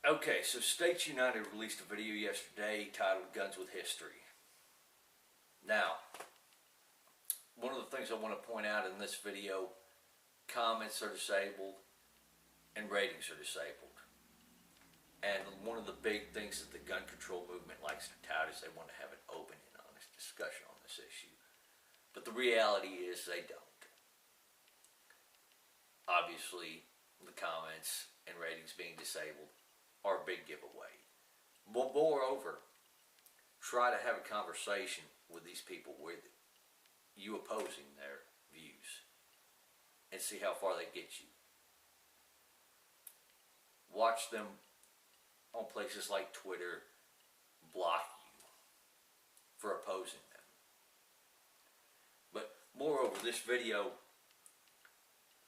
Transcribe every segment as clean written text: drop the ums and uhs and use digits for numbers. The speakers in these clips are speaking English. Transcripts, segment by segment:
Okay, so States United released a video yesterday titled Guns with History. Now, one of the things I want to point out in this video, comments are disabled and ratings are disabled. And one of the big things that the gun control movement likes to tout is they want to have an open and honest discussion on this issue. But the reality is they don't. Obviously, the comments and ratings being disabled are a big giveaway. But moreover, try to have a conversation with these people with you opposing their views and see how far they get you. Watch them on places like Twitter block you for opposing them. But moreover, this video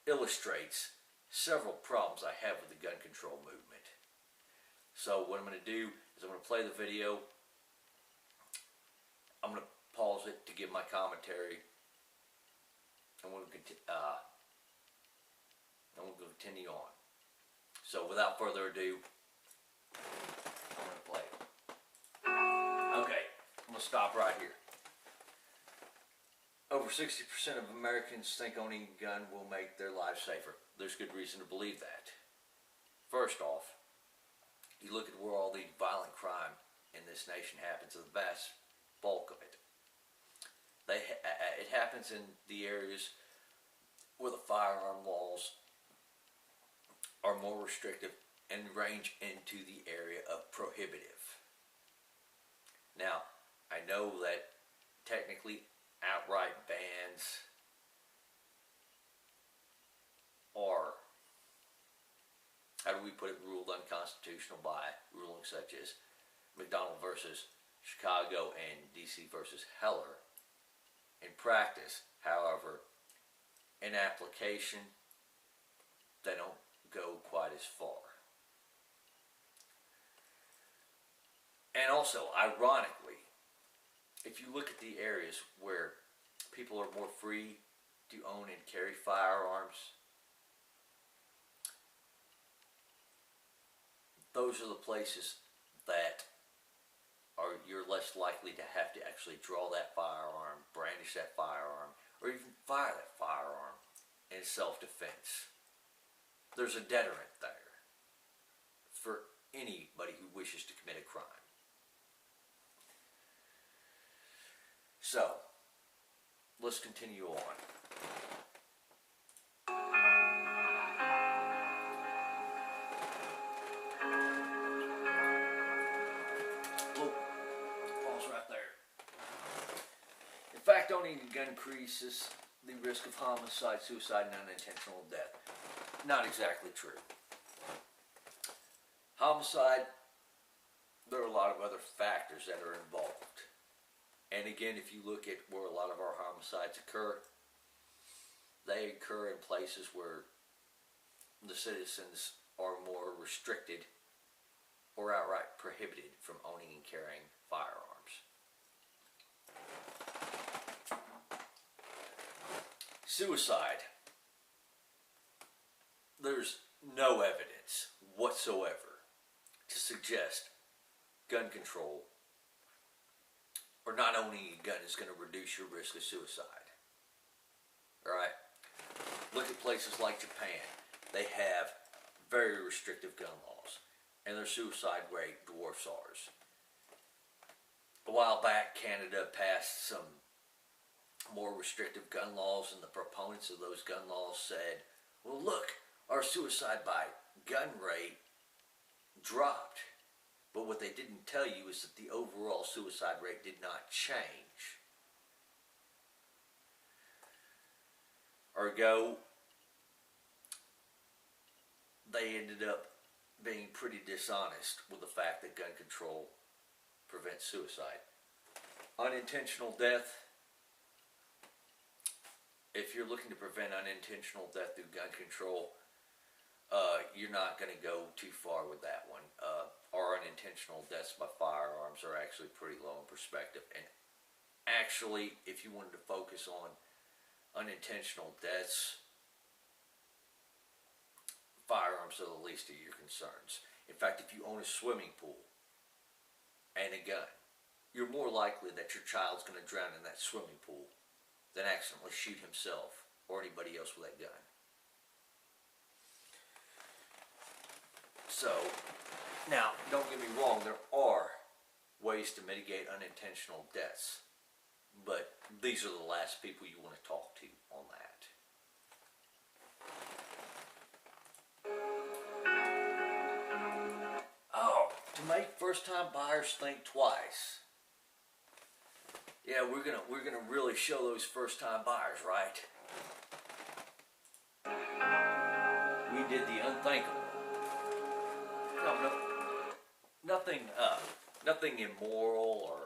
illustrates several problems I have with the gun control movement. So what I'm going to do is I'm going to play the video. I'm going to pause it to give my commentary. And we'll continue on. So without further ado, I'm going to play it. Okay, I'm going to stop right here. Over 60% of Americans think owning a gun will make their lives safer. There's good reason to believe that. First off, you look at where all the violent crime in this nation happens, the vast bulk of it. It happens in the areas where the firearm laws are more restrictive and range into the area of prohibitive. Now, I know that technically outright bans are, how do we put it, ruled unconstitutional by rulings such as McDonald versus Chicago and DC versus Heller. In practice, however, in application, they don't go quite as far. And also, ironically, if you look at the areas where people are more free to own and carry firearms, those are the places that you're less likely to have to actually draw that firearm, brandish that firearm, or even fire that firearm in self-defense. There's a deterrent there for anybody who wishes to commit a crime. So, let's continue on. In fact, owning a gun increases the risk of homicide, suicide, and unintentional death. Not exactly true. Homicide, there are a lot of other factors that are involved. And again, if you look at where a lot of our homicides occur, they occur in places where the citizens are more restricted or outright prohibited from owning and carrying firearms. Suicide. There's no evidence whatsoever to suggest gun control or not owning a gun is going to reduce your risk of suicide. Alright? Look at places like Japan. They have very restrictive gun laws, and their suicide rate dwarfs ours. A while back, Canada passed some more restrictive gun laws, and the proponents of those gun laws said, well, look, our suicide by gun rate dropped. But what they didn't tell you is that the overall suicide rate did not change. Ergo, they ended up being pretty dishonest with the fact that gun control prevents suicide. Unintentional death. If you're looking to prevent unintentional death through gun control, you're not going to go too far with that one. Our unintentional deaths by firearms are actually pretty low in perspective. And actually, if you wanted to focus on unintentional deaths, firearms are the least of your concerns. In fact, if you own a swimming pool and a gun, you're more likely that your child's going to drown in that swimming pool than accidentally shoot himself or anybody else with that gun. So, now, don't get me wrong, there are ways to mitigate unintentional deaths, but these are the last people you want to talk to on that. Oh, to make first-time buyers think twice. Yeah, we're gonna really show those first-time buyers, right? We did the unthinkable. Nothing immoral or,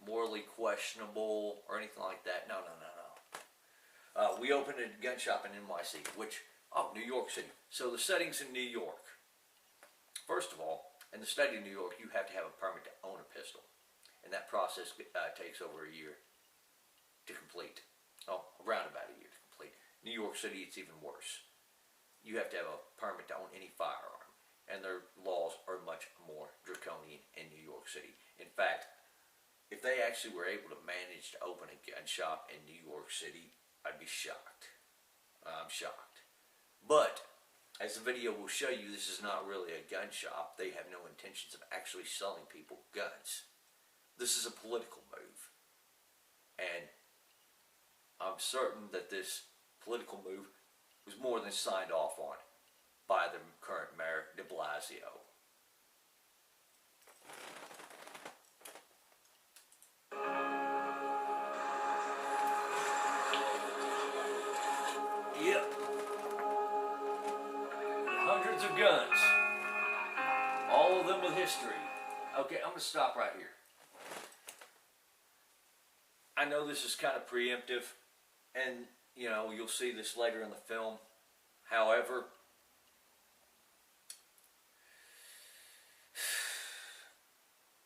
morally questionable or anything like that. No. We opened a gun shop in NYC, New York City. So the settings in New York. First of all, in the state of New York, you have to have a permit to own a pistol. And that process takes over a year to complete. Around about a year to complete. New York City, it's even worse. You have to have a permit to own any firearm. And their laws are much more draconian in New York City. In fact, if they actually were able to manage to open a gun shop in New York City, I'd be shocked. I'm shocked. But, as the video will show you, this is not really a gun shop. They have no intentions of actually selling people guns. This is a political move. And I'm certain that this political move was more than signed off on by the current mayor, de Blasio. Yep. Hundreds of guns. All of them with history. Okay, I'm going to stop right here. I know this is kind of preemptive, and, you'll see this later in the film. However,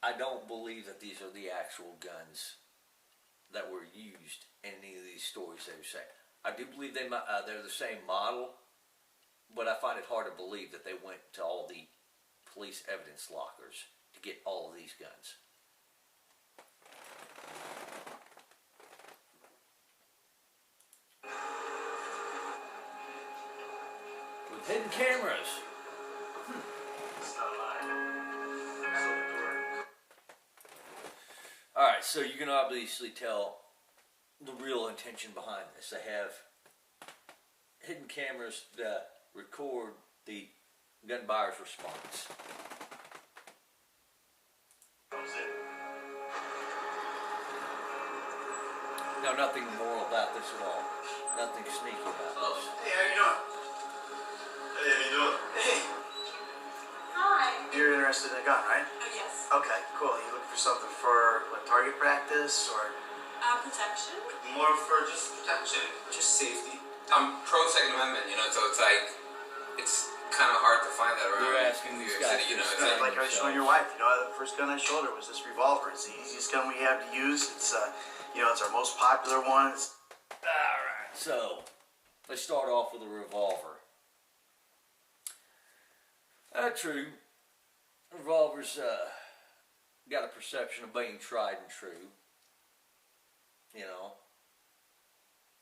I don't believe that these are the actual guns that were used in any of these stories they were saying. I do believe they're the same model, but I find it hard to believe that they went to all the police evidence lockers to get all of these guns. With hidden cameras. Alright, so you can obviously tell the real intention behind this. They have hidden cameras that record the gun buyer's response. No, nothing moral about this at all. Nothing sneaky about this. Hey, how you doing? Hey, how you doing? Hey. Hi. You're interested in a gun, right? Yes. Okay, cool. You looking for something for target practice or? Protection? More for just protection, just safety. I'm pro Second Amendment, so it's like, it's kind of hard to find that around. You're asking New these York guys City, to it's explain Like I was showing your wife, the first gun I showed her was this revolver. It's the easiest gun we have to use. It's, it's our most popular one. Alright, so let's start off with a revolver. True. Revolvers got a perception of being tried and true.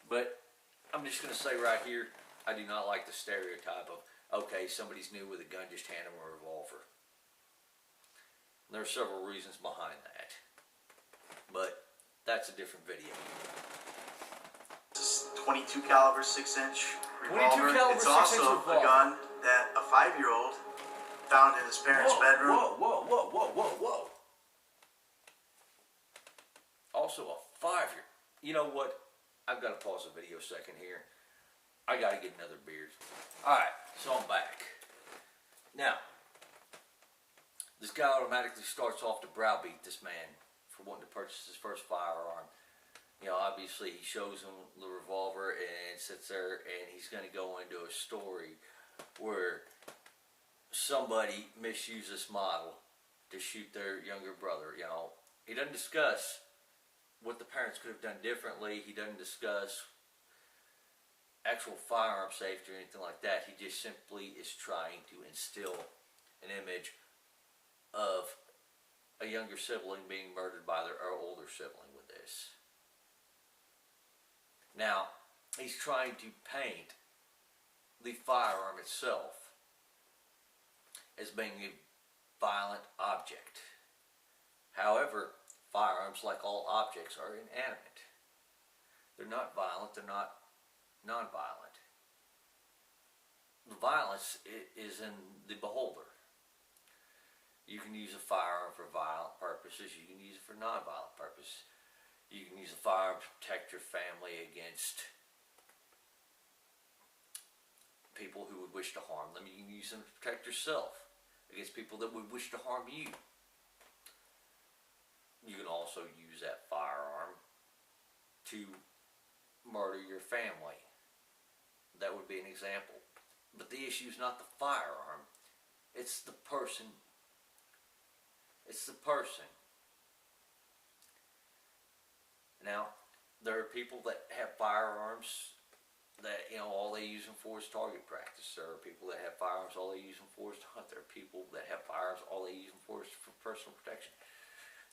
But I'm just going to say right here, I do not like the stereotype of, okay, somebody's new with a gun, just hand them a revolver. There are several reasons behind that. But that's a different video. This is 22 caliber 6-inch 22 revolver. caliber It's 6-inch also revolver. a gun that a 5-year-old found in his parents' bedroom. Whoa. Also a 5-year. You know what? I've got to pause the video a second here. I got to get another beer. Alright, so I'm back. Now, this guy automatically starts off to browbeat this man for wanting to purchase his first firearm. Obviously he shows him the revolver and sits there, and he's going to go into a story where somebody misused this model to shoot their younger brother. He doesn't discuss what the parents could have done differently. He doesn't discuss actual firearm safety or anything like that. He just simply is trying to instill an image of a younger sibling being murdered by their older sibling with this. Now, he's trying to paint the firearm itself as being a violent object. However, firearms, like all objects, are inanimate. They're not violent, they're not non-violent. The violence is in the beholder. You can use a firearm for violent purposes, you can use it for non-violent purposes. You can use a firearm to protect your family against people who would wish to harm them. You can use them to protect yourself against people that would wish to harm you. You can also use that firearm to murder your family. That would be an example. But the issue is not the firearm, it's the person. It's the person. Now, there are people that have firearms that, all they use them for is target practice. There are people that have firearms, all they use them for is to hunt. There are people that have firearms, all they use them for is for personal protection.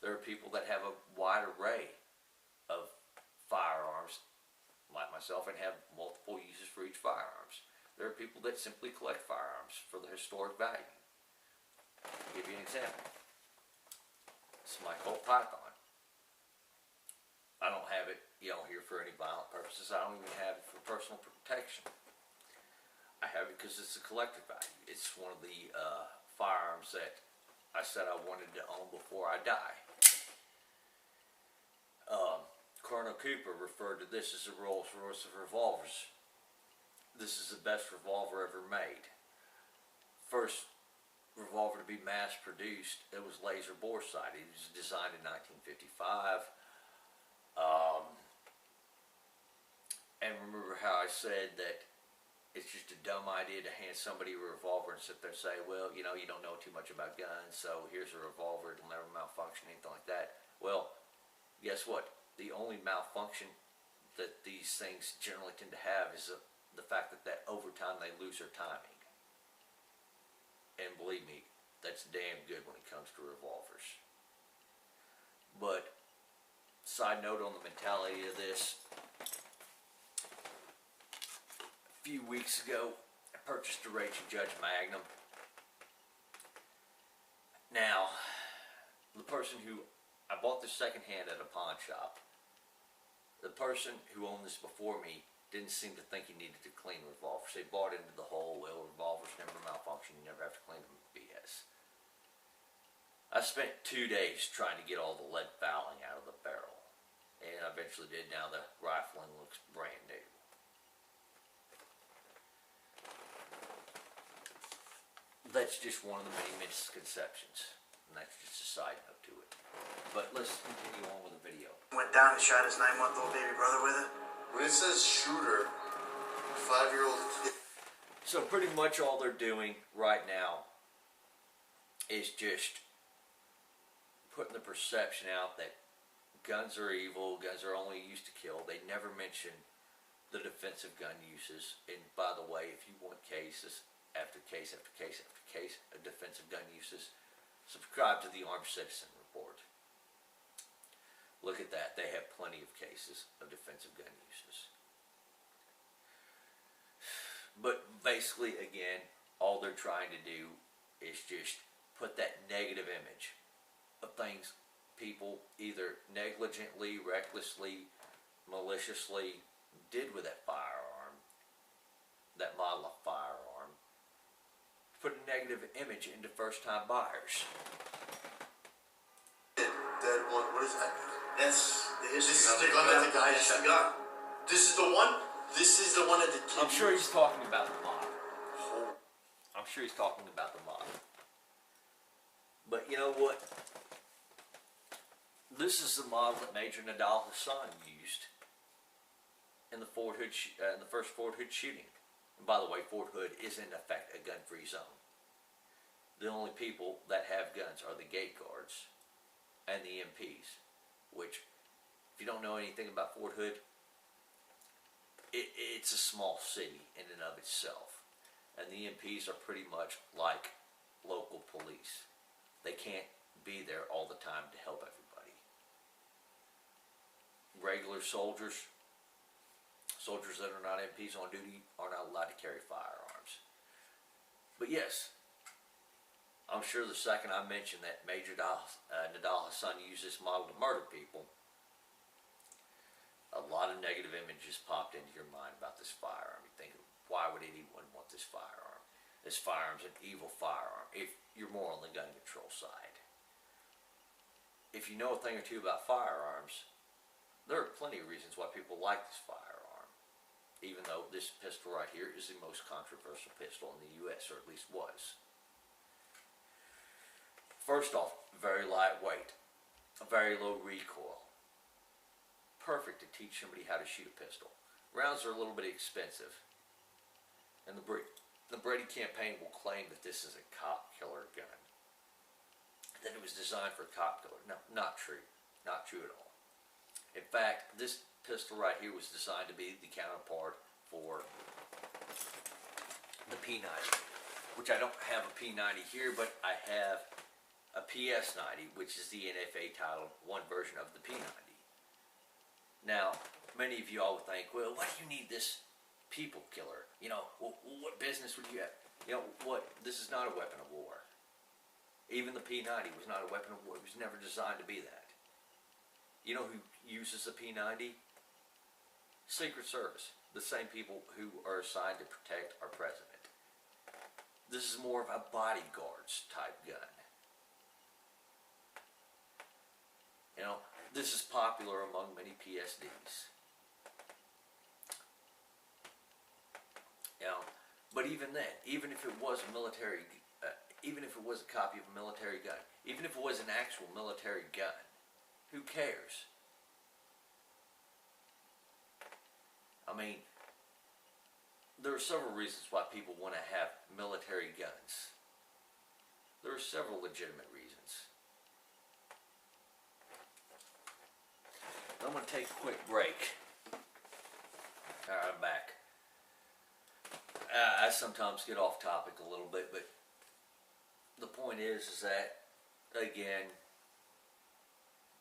There are people that have a wide array of firearms, like myself, and have multiple uses for each firearms. There are people that simply collect firearms for the historic value. I'll give you an example. It's my Colt Python. I don't have it, here for any violent purposes. I don't even have it for personal protection. I have it because it's a collector value. It's one of the firearms that I said I wanted to own before I die. Colonel Cooper referred to this as a Rolls Royce of revolvers. This is the best revolver ever made. First revolver to be mass produced, it was laser bore sighted. It was designed in 1955. And remember how I said that it's just a dumb idea to hand somebody a revolver and sit there and say, well, you don't know too much about guns, so here's a revolver, it'll never malfunction, anything like that. Well, guess what? The only malfunction that these things generally tend to have is the fact that over time they lose their timing. And believe me, that's damn good when it comes to revolvers. But, side note on the mentality of this, a few weeks ago, I purchased a Raging Judge Magnum. Now, the person who, I bought this secondhand at a pawn shop. The person who owned this before me didn't seem to think he needed to clean revolvers. They bought into the whole, well, revolvers never malfunction, you never have to clean them BS. I spent 2 days trying to get all the lead fouling out of the barrel. And I eventually did. Now the rifling looks brand new. That's just one of the many misconceptions. And that's just a side note to it. But let's continue on with the video. Went down and shot his 9-month-old baby brother with it. When it says shooter, 5-year-old kid. So pretty much all they're doing right now is just putting the perception out that guns are evil, guns are only used to kill. They never mention the defensive gun uses. And by the way, if you want cases after case after case after case of defensive gun uses, subscribe to the Armed Citizen Report. Look at that. They have plenty of cases of defensive gun uses. But basically, again, all they're trying to do is just put that negative image of things people either negligently, recklessly, maliciously did with that firearm, that model of firearm, put a negative image into first-time buyers. That one, what is that? That's the history. This is of the it. gun that the guy That's shot. the gun. This is the one? This is the one that the kid I'm sure he's used. talking about the model. Oh. I'm sure he's talking about the model. But you know what? This is the model that Major Nadal Hassan used in the in the first Fort Hood shooting. And by the way, Fort Hood is in effect a gun-free zone. The only people that have guns are the gate guards and the MPs. Which, if you don't know anything about Fort Hood, it's a small city in and of itself, and the MPs are pretty much like local police. They can't be there all the time to help everybody. Regular soldiers that are not MPs on duty are not allowed to carry firearms. But yes, I'm sure the second I mentioned that Major Nidal Hassan used this model to murder people, a lot of negative images popped into your mind about this firearm. You think, why would anyone want this firearm? This firearm's an evil firearm, if you're more on the gun control side. If you know a thing or two about firearms, there are plenty of reasons why people like this firearm, even though this pistol right here is the most controversial pistol in the US, or at least was. First off, very lightweight, a very low recoil. Perfect to teach somebody how to shoot a pistol. Rounds are a little bit expensive, and the Brady campaign will claim that this is a cop killer gun, that it was designed for a cop killer. No, not true. Not true at all. In fact, this pistol right here was designed to be the counterpart for the P90, which I don't have a P90 here, but I have a PS90, which is the NFA Title I version of the P90. Now, many of you all would think, well, why do you need this people killer? You know, what business would you have? You know, what? This is not a weapon of war. Even the P90 was not a weapon of war. It was never designed to be that. You know who uses the P90? Secret Service. The same people who are assigned to protect our president. This is more of a bodyguards type gun. You know, this is popular among many PSDs. You know, but even then, even if it was a military, even if it was a copy of a military gun, even if it was an actual military gun, who cares? I mean, there are several reasons why people want to have military guns. There are several legitimate reasons. I'm going to take a quick break. Alright, I'm back. I sometimes get off topic a little bit, but the point is that, again,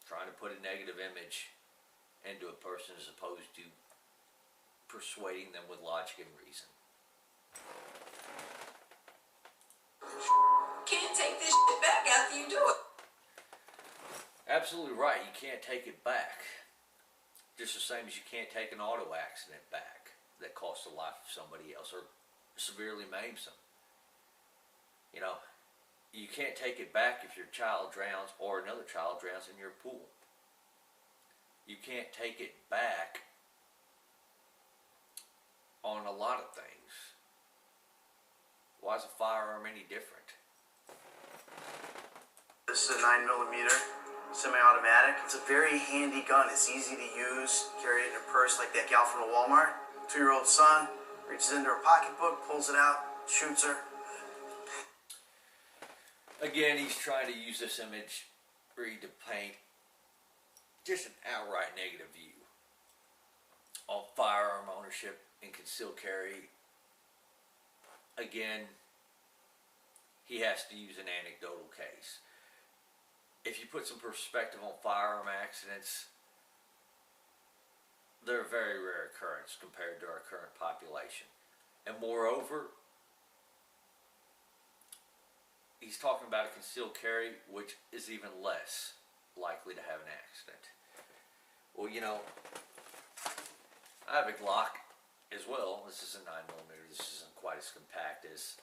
trying to put a negative image into a person as opposed to persuading them with logic and reason. Can't take this shit back after you do it. Absolutely right, you can't take it back. Just the same as you can't take an auto accident back that costs the life of somebody else or severely maims them. You know, you can't take it back if your child drowns or another child drowns in your pool. You can't take it back on a lot of things. Why is a firearm any different? This is a 9mm semi-automatic. It's a very handy gun. It's easy to use. Carry it in a purse like that gal from the Walmart. 2-year-old son reaches into her pocketbook, pulls it out, shoots her. Again, he's trying to use this image to paint just an outright negative view on firearm ownership and concealed carry. Again, he has to use an anecdotal case. If you put some perspective on firearm accidents, they're a very rare occurrence compared to our current population. And moreover, he's talking about a concealed carry, which is even less likely to have an accident. Well, you know, I have a Glock as well. This is a 9mm. This isn't quite as compact as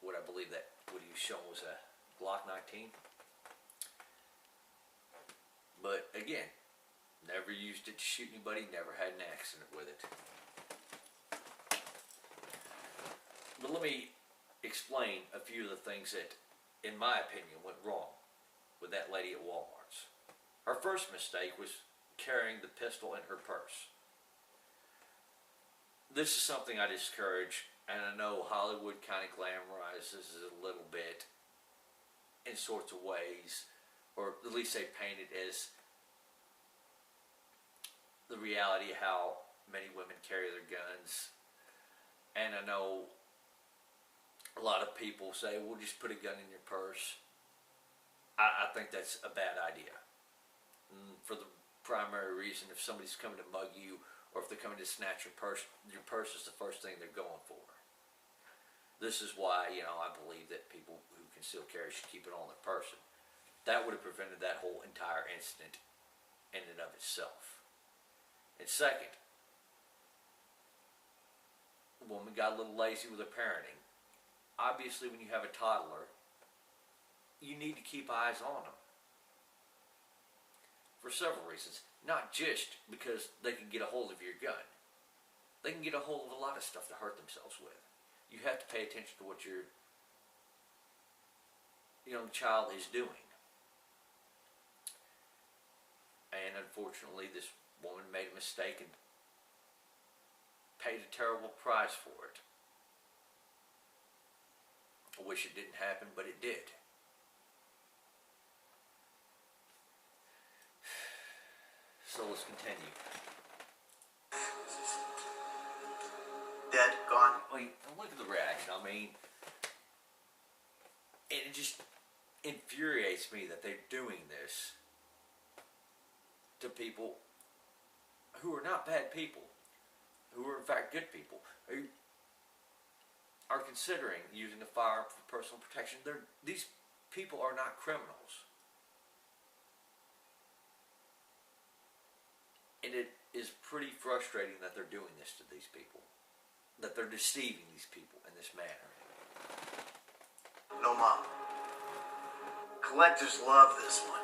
what I believe that what he was shown was a Glock 19. But again, never used it to shoot anybody, never had an accident with it. But let me explain a few of the things that, in my opinion, went wrong with that lady at Walmart's. Her first mistake was carrying the pistol in her purse. This is something I discourage, and I know Hollywood kind of glamorizes it a little bit in sorts of ways, or at least they paint it as the reality of how many women carry their guns. And I know a lot of people say, well, just put a gun in your purse. I think that's a bad idea. For the primary reason, if somebody's coming to mug you, or if they're coming to snatch your purse is the first thing they're going for. This is why, I believe that people who conceal carry should keep it on their person. That would have prevented that whole entire incident in and of itself. And second, the woman got a little lazy with her parenting. Obviously, when you have a toddler, you need to keep eyes on them. For several reasons. Not just because they can get a hold of your gun. They can get a hold of a lot of stuff to hurt themselves with. You have to pay attention to what your young child is doing. And unfortunately, this woman made a mistake and paid a terrible price for it. I wish it didn't happen, but it did. So let's continue. Dead, gone. I mean, look at the reaction. I mean, it just infuriates me that they're doing this to people who are not bad people, who are in fact good people, who are considering using a firearm for personal protection. These people are not criminals. And it is pretty frustrating that they're doing this to these people, that they're deceiving these people in this manner. No mom. Collectors love this one.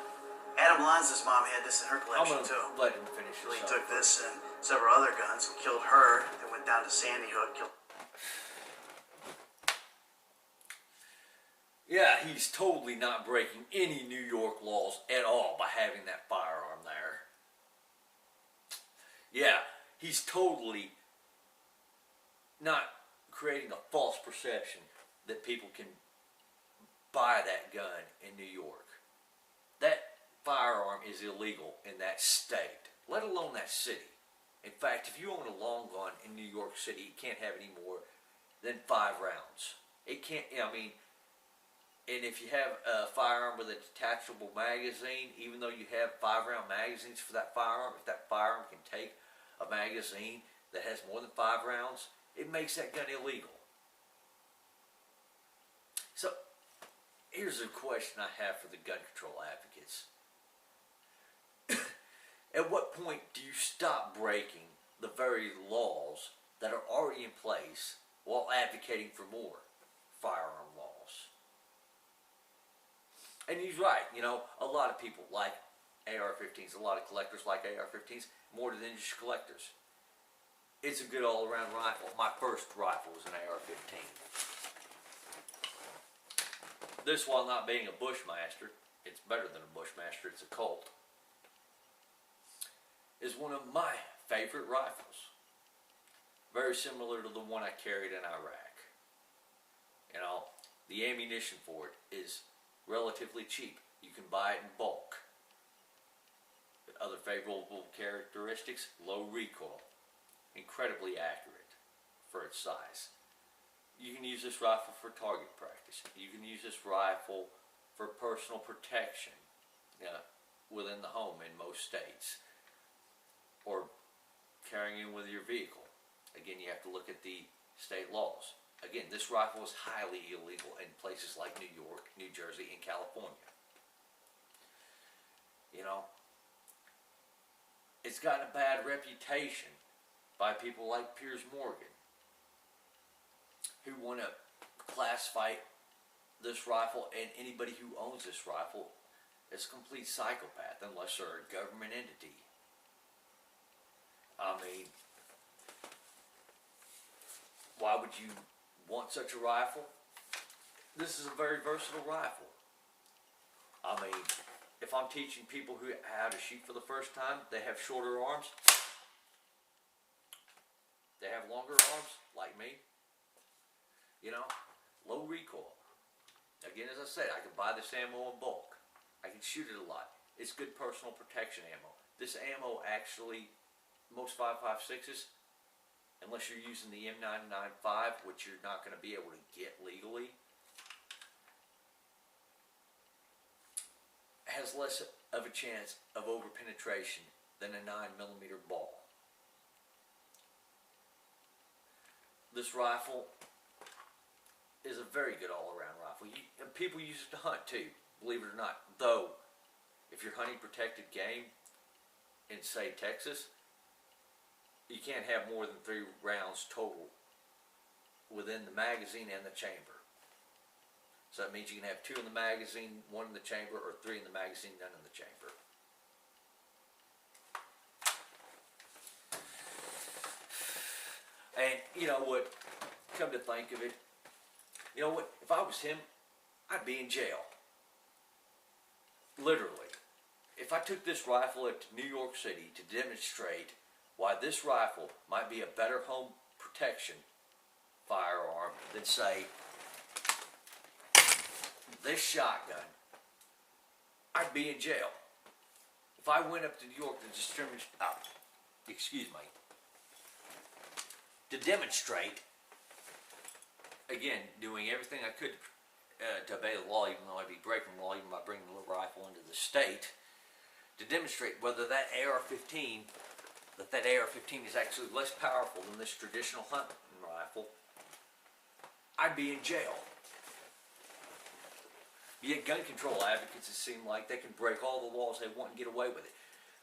Adam Lanza's mom had this in her I'm collection going too. to let him finish He this took up this first. and several other guns, killed her, then went down to Sandy Hook, killed. Yeah, he's totally not breaking any New York laws at all by having that firearm there. Yeah, he's totally not creating a false perception that people can buy that gun in New York. That firearm is illegal in that state, let alone that city. In fact, if you own a long gun in New York City, you can't have any more than 5 rounds. It can't, and if you have a firearm with a detachable magazine, even though you have 5-round magazines for that firearm, if that firearm can take a magazine that has more than 5 rounds, it makes that gun illegal. So, here's a question I have for the gun control advocates. At what point do you stop breaking the very laws that are already in place while advocating for more firearm laws? And he's right, a lot of people like AR-15s, a lot of collectors like AR-15s, more than just collectors. It's a good all-around rifle. My first rifle was an AR-15. This, while not being a Bushmaster, it's better than a Bushmaster, it's a Colt, is one of my favorite rifles. Very similar to the one I carried in Iraq. The ammunition for it is relatively cheap. You can buy it in bulk. Other favorable characteristics: low recoil, incredibly accurate for its size. You can use this rifle for target practice. You can use this rifle for personal protection within the home in most states, or carrying it with your vehicle. Again, you have to look at the state laws. Again, this rifle is highly illegal in places like New York, New Jersey, and California. It's got a bad reputation by people like Piers Morgan, who want to classify this rifle and anybody who owns this rifle as a complete psychopath unless they're a government entity. I mean, why would you want such a rifle? This is a very versatile rifle. I mean, if I'm teaching people how to shoot for the first time, they have shorter arms. They have longer arms, like me. Low recoil. Again, as I said, I can buy this ammo in bulk. I can shoot it a lot. It's good personal protection ammo. This ammo actually most 5.56s, unless you're using the M995, which you're not going to be able to get legally, has less of a chance of over-penetration than a 9mm ball. This rifle is a very good all-around rifle. And people use it to hunt too, believe it or not. Though, if you're hunting protected game in, say, Texas, you can't have more than 3 rounds total within the magazine and the chamber. So that means you can have 2 in the magazine, 1 in the chamber, or 3 in the magazine, none in the chamber. And you know what, come to think of it, you know what, if I was him, I'd be in jail. Literally. If I took this rifle up to New York City to demonstrate why this rifle might be a better home protection firearm than, say, this shotgun, I'd be in jail. If I went up to New York to demonstrate, again, doing everything I could to obey the law, even though I'd be breaking the law, even by bringing the rifle into the state, to demonstrate whether that AR-15, that AR-15 is actually less powerful than this traditional hunting rifle, I'd be in jail. Yet gun control advocates, it seem like they can break all the laws they want and get away with it.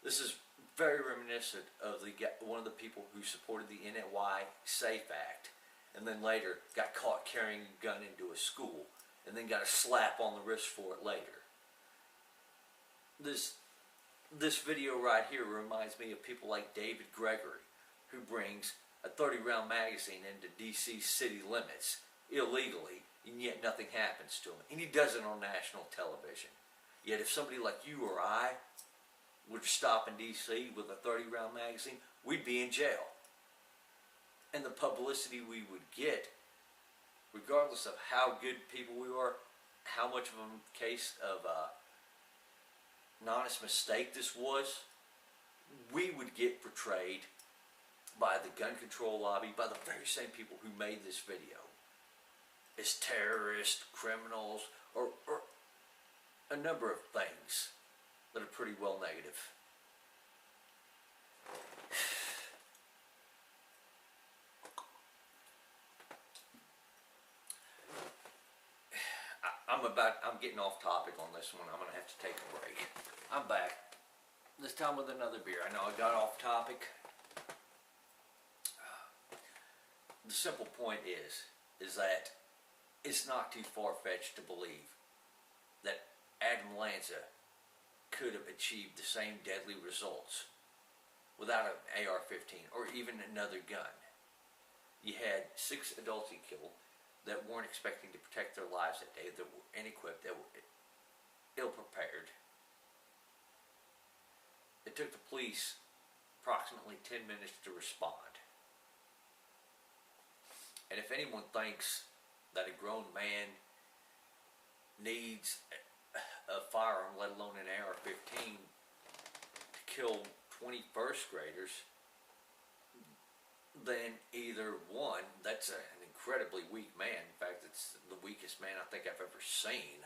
This is very reminiscent of one of the people who supported the NY SAFE Act, and then later got caught carrying a gun into a school, and then got a slap on the wrist for it later. This video right here reminds me of people like David Gregory, who brings a 30-round magazine into DC city limits illegally, and yet nothing happens to him. And he does it on national television. Yet if somebody like you or I would stop in DC with a 30-round magazine, we'd be in jail. And the publicity we would get, regardless of how good people we are, how much of a case of an honest mistake this was, we would get portrayed by the gun control lobby, by the very same people who made this video, as terrorists, criminals, or a number of things that are pretty well negative. I'm getting off topic on this one. I'm going to have to take a break. I'm back. This time with another beer. I know I got off topic. The simple point is that it's not too far-fetched to believe that Adam Lanza could have achieved the same deadly results without an AR-15 or even another gun. You had 6 adults he killed that weren't expecting to protect their lives that day, that were inequipped, that were ill-prepared. It took the police approximately 10 minutes to respond. And if anyone thinks that a grown man needs a firearm, let alone an AR-15, to kill 20 first graders, then either one, that's an incredibly weak man. In fact, it's the weakest man I think I've ever seen.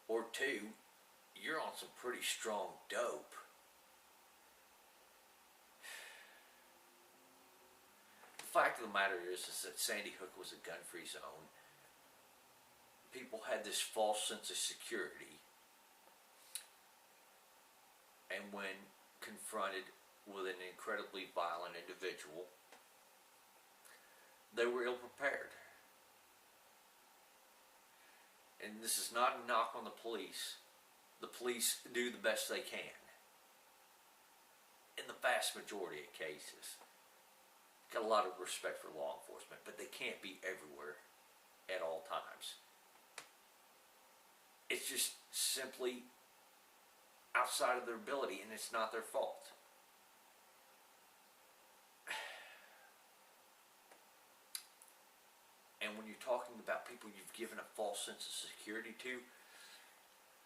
Or 2, you're on some pretty strong dope. The fact of the matter is that Sandy Hook was a gun-free zone. People had this false sense of security. And when confronted with an incredibly violent individual, they were ill-prepared. And this is not a knock on the police. The police do the best they can in the vast majority of cases. Got a lot of respect for law enforcement, but they can't be everywhere at all times. It's just simply outside of their ability, and it's not their fault. And when you're talking about people you've given a false sense of security to,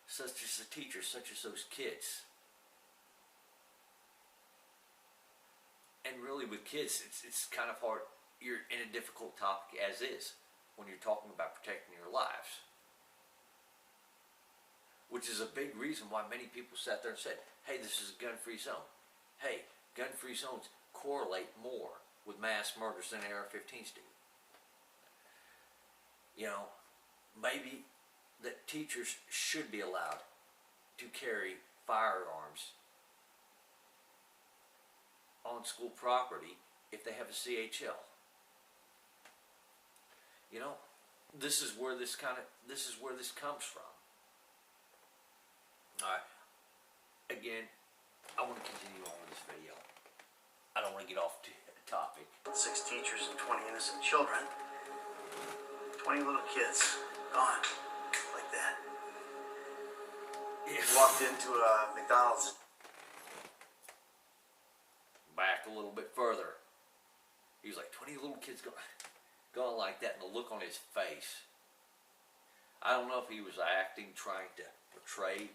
such as the teachers, such as those kids, And really with kids, it's kind of hard. You're in a difficult topic as is when you're talking about protecting your lives. Which is a big reason why many people sat there and said, hey, this is a gun-free zone. Hey, gun-free zones correlate more with mass murders than AR-15s do. You know, maybe that teachers should be allowed to carry firearms on school property if they have a CHL. You know, this is where this comes from. All right. Again, I want to continue on with this video. I don't want to get off topic. 6 teachers and 20 innocent children. 20 little kids gone like that. If Walked into a McDonald's. back a little bit further, he was like 20 little kids gone like that, and the look on his face. I don't know if he was acting, trying to portray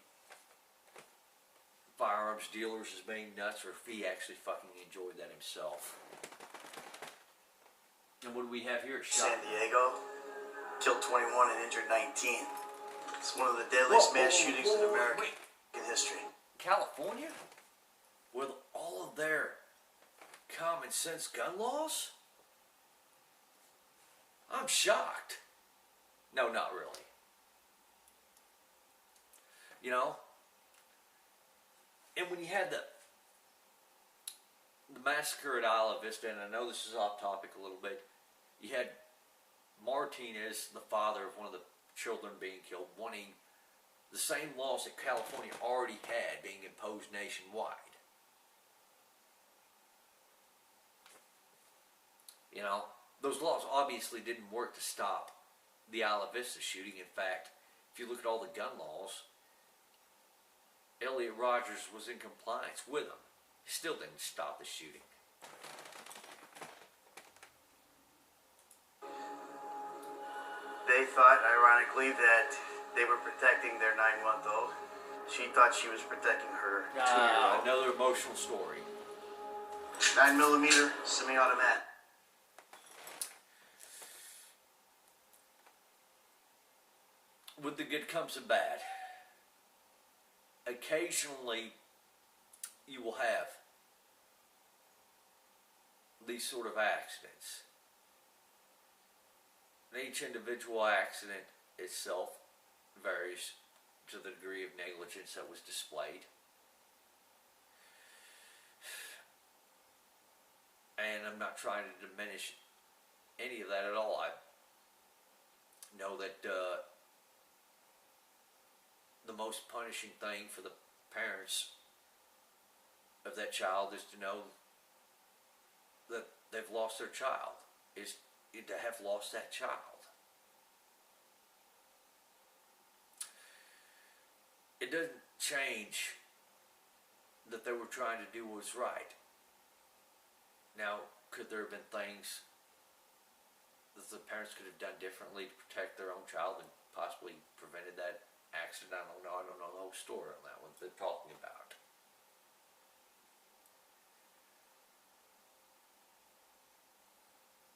firearms dealers as being nuts, or if he actually fucking enjoyed that himself. And what do we have here? San Diego killed 21 and injured 19. It's one of the deadliest mass shootings in American history. California? With all of their common sense gun laws? I'm shocked. No, not really. You know? And when you had the massacre at Isla Vista, and I know this is off topic a little bit, you had Martinez, the father of one of the children being killed, wanting the same laws that California already had being imposed nationwide. You know, those laws obviously didn't work to stop the Isla Vista shooting. In fact, if you look at all the gun laws, Elliot Rogers was in compliance with them. He still didn't stop the shooting. They thought, ironically, that they were protecting their 9-month-old. She thought she was protecting her 2-year-old. Another emotional story. 9mm semi-automatic. With the good comes the bad. Occasionally, you will have these sort of accidents. And each individual accident itself varies to the degree of negligence that was displayed. And I'm not trying to diminish any of that at all. I know that the most punishing thing for the parents of that child is to know that they've lost their child, is to have lost that child. It doesn't change that they were trying to do what was right. Now, could there have been things that the parents could have done differently to protect their own child and possibly prevented that accident? I don't know. I don't know the whole story on that one they're talking about.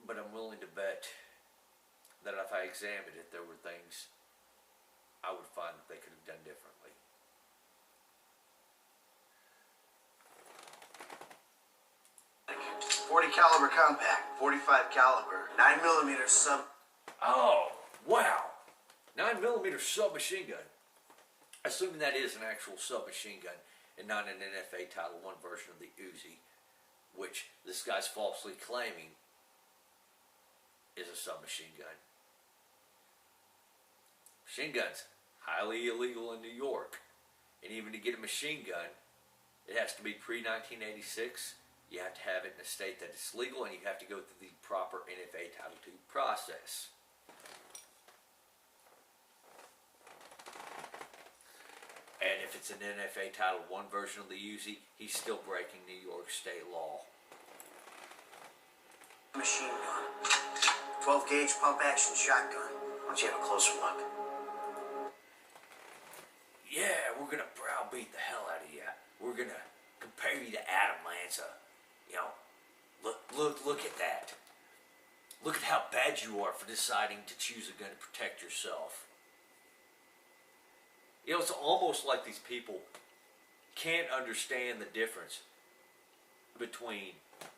But I'm willing to bet that if I examined it, there were things I would find that they could have done differently. .40 caliber compact, 45 caliber, 9mm sub. Oh, wow. 9mm submachine gun. Assuming that is an actual submachine gun and not an NFA Title I version of the Uzi, which this guy's falsely claiming is a submachine gun. Machine guns, highly illegal in New York. And even to get a machine gun, it has to be pre-1986. You have to have it in a state that it's legal, and you have to go through the proper NFA Title II process. And if it's an NFA Title I version of the Uzi, he's still breaking New York state law. Machine gun. 12 gauge pump action shotgun. Why don't you have a closer look? Yeah, we're gonna browbeat the hell out of you. We're gonna compare you to Adam Lanza. You know, Look at that. Look at how bad you are for deciding to choose a gun to protect yourself. You know, it's almost like these people can't understand the difference between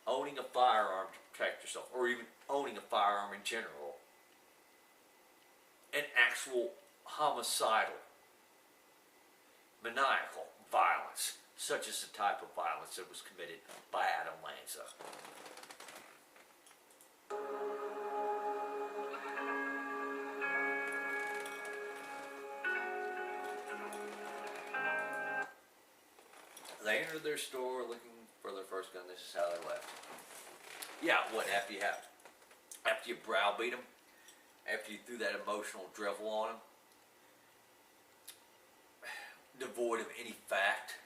owning a firearm to protect yourself, or even owning a firearm in general, and actual homicidal, maniacal violence, such as the type of violence that was committed by Adam Lanza. They entered their store looking for their first gun. This is how they left. Yeah, what after you browbeat them, after you threw that emotional drivel on them, devoid of any fact.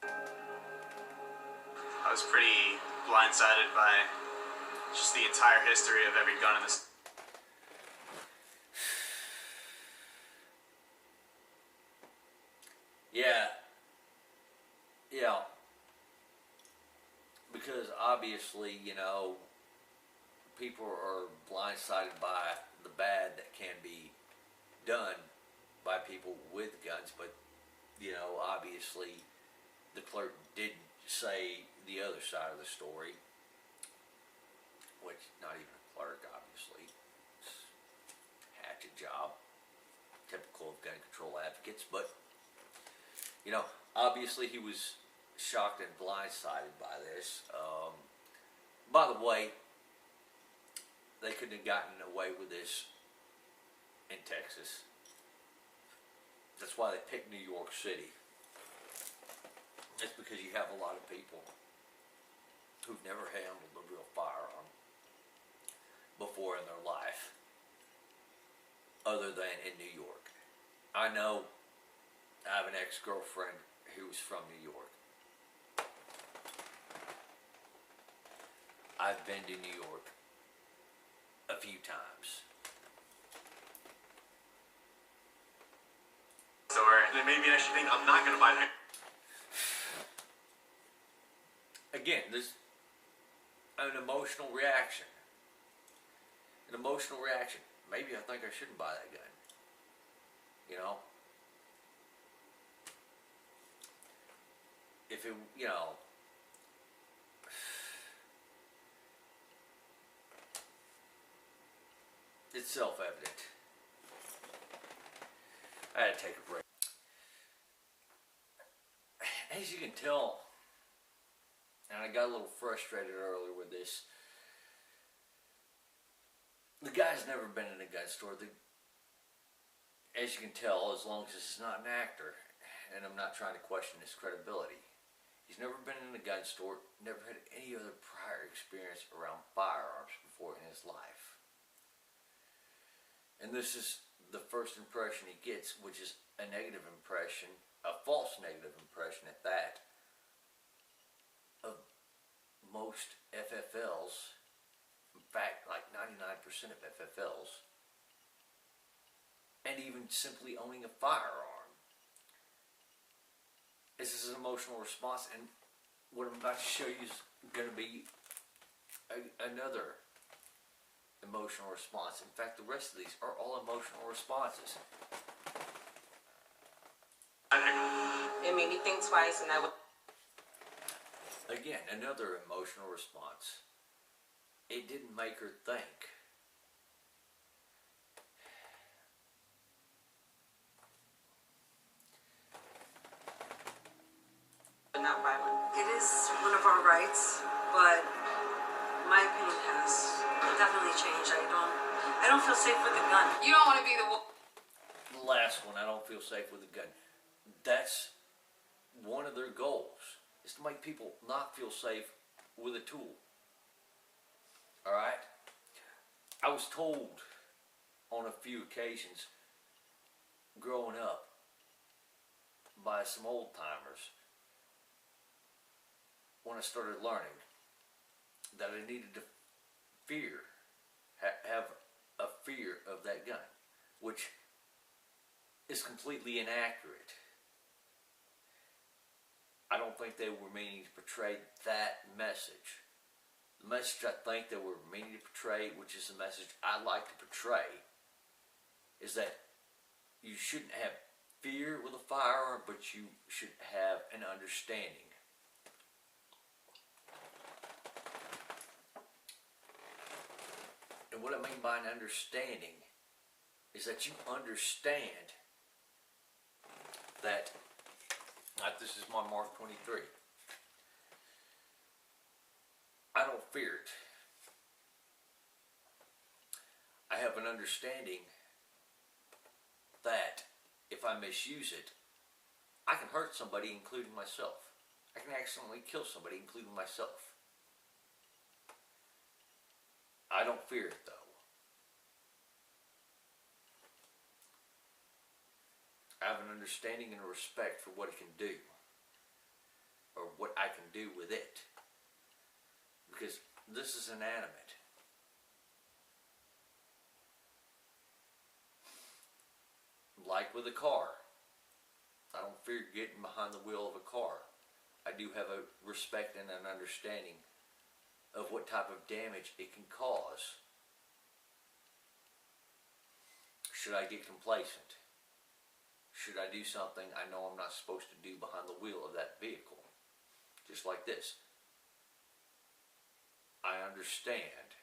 I was pretty blindsided by just the entire history of every gun in this. Yeah, because obviously, you know, people are blindsided by the bad that can be done by people with guns, but, you know, obviously the clerk did say the other side of the story, which, not even a clerk, obviously. It's a hatchet job, typical of gun control advocates, but, you know, obviously he was shocked and blindsided by this. By the way, they couldn't have gotten away with this in Texas. That's why they picked New York City. It's because you have a lot of people who've never handled a real firearm before in their life, other than in New York. I know I have an ex-girlfriend who was from New York. I've been to New York a few times. Store, and then maybe I should think I'm not going to buy that. Again, there's an emotional reaction. An emotional reaction. Maybe I think I shouldn't buy that gun. You know? If it, you know, it's self-evident. I had to take a break. As you can tell, and I got a little frustrated earlier with this, the guy's never been in a gun store. As you can tell, as long as this is not an actor, and I'm not trying to question his credibility, he's never been in a gun store, never had any other prior experience around firearms before in his life. And this is the first impression he gets, which is a negative impression, a false negative impression at that, of most FFLs. In fact, like 99% of FFLs, and even simply owning a firearm. This is an emotional response, and what I'm about to show you is going to be another emotional response. In fact, the rest of these are all emotional responses. It made me think twice, and I would. Again, another emotional response. It didn't make her think. Not buy one. It is one of our rights, but my opinion has definitely changed. I don't feel safe with a gun. You don't want to be the one. The last one, I don't feel safe with a gun. That's one of their goals, is to make people not feel safe with a tool. Alright? I was told on a few occasions growing up by some old timers, when I started learning, that I needed to have a fear of that gun, which is completely inaccurate. I don't think they were meaning to portray that message. The message I think they were meaning to portray, which is the message I like to portray, is that you shouldn't have fear with a firearm, but you should have an understanding. And what I mean by an understanding is that you understand that, like this is my Mark 23. I don't fear it. I have an understanding that if I misuse it, I can hurt somebody, including myself. I can accidentally kill somebody, including myself. I don't fear it, though. I have an understanding and a respect for what it can do, or what I can do with it, because this is inanimate. Like with a car, I don't fear getting behind the wheel of a car. I do have a respect and an understanding of what type of damage it can cause. Should I get complacent? Should I do something I know I'm not supposed to do behind the wheel of that vehicle? Just like this. I understand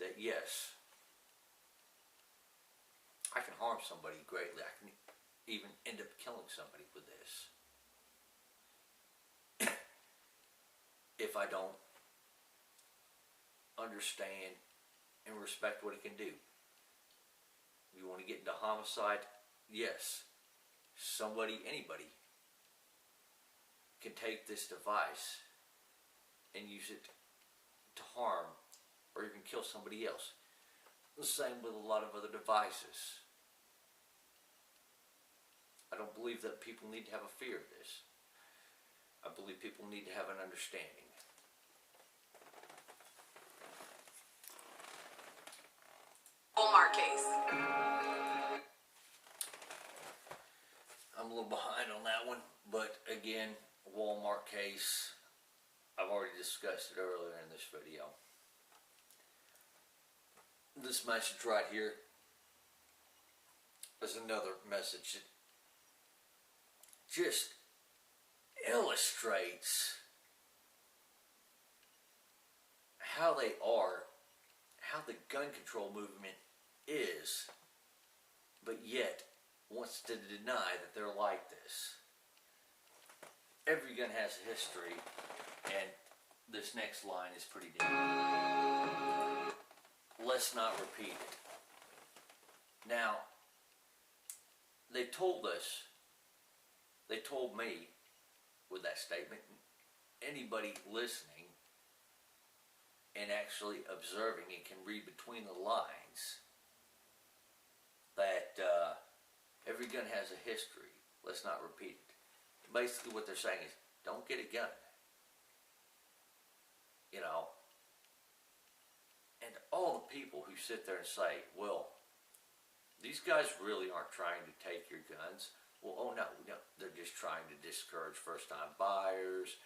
that yes, I can harm somebody greatly. I can even end up killing somebody with this. If I don't understand and respect what it can do. You want to get into homicide? Yes. Somebody, anybody, can take this device and use it to harm or even kill somebody else. The same with a lot of other devices. I don't believe that people need to have a fear of this. I believe people need to have an understanding. Walmart case. I'm a little behind on that one, but again, Walmart case, I've already discussed it earlier in this video. This message right here is another message that just illustrates how they are, how the gun control movement is, but yet wants to deny that they're like this. Every gun has a history, and this next line is pretty damn. Let's not repeat it. Now, they told us, they told me with that statement, anybody listening and actually observing and can read between the lines, that every gun has a history. Let's not repeat it. Basically what they're saying is, don't get a gun. You know, and all the people who sit there and say, well, these guys really aren't trying to take your guns. Well, oh no, they're just trying to discourage first-time buyers.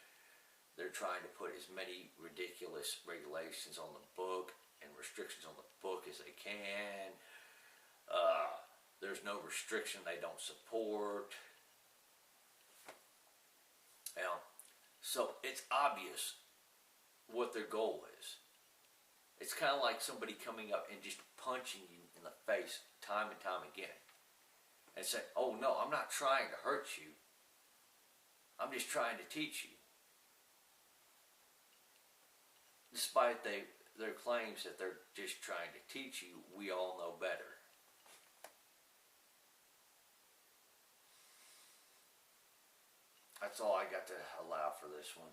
They're trying to put as many ridiculous regulations on the book and restrictions on the book as they can. There's no restriction they don't support. Now, so it's obvious what their goal is. It's kind of like somebody coming up and just punching you in the face time and time again and saying, oh no, I'm not trying to hurt you. I'm just trying to teach you. Despite their claims that they're just trying to teach you, we all know better. That's all I got to allow for this one.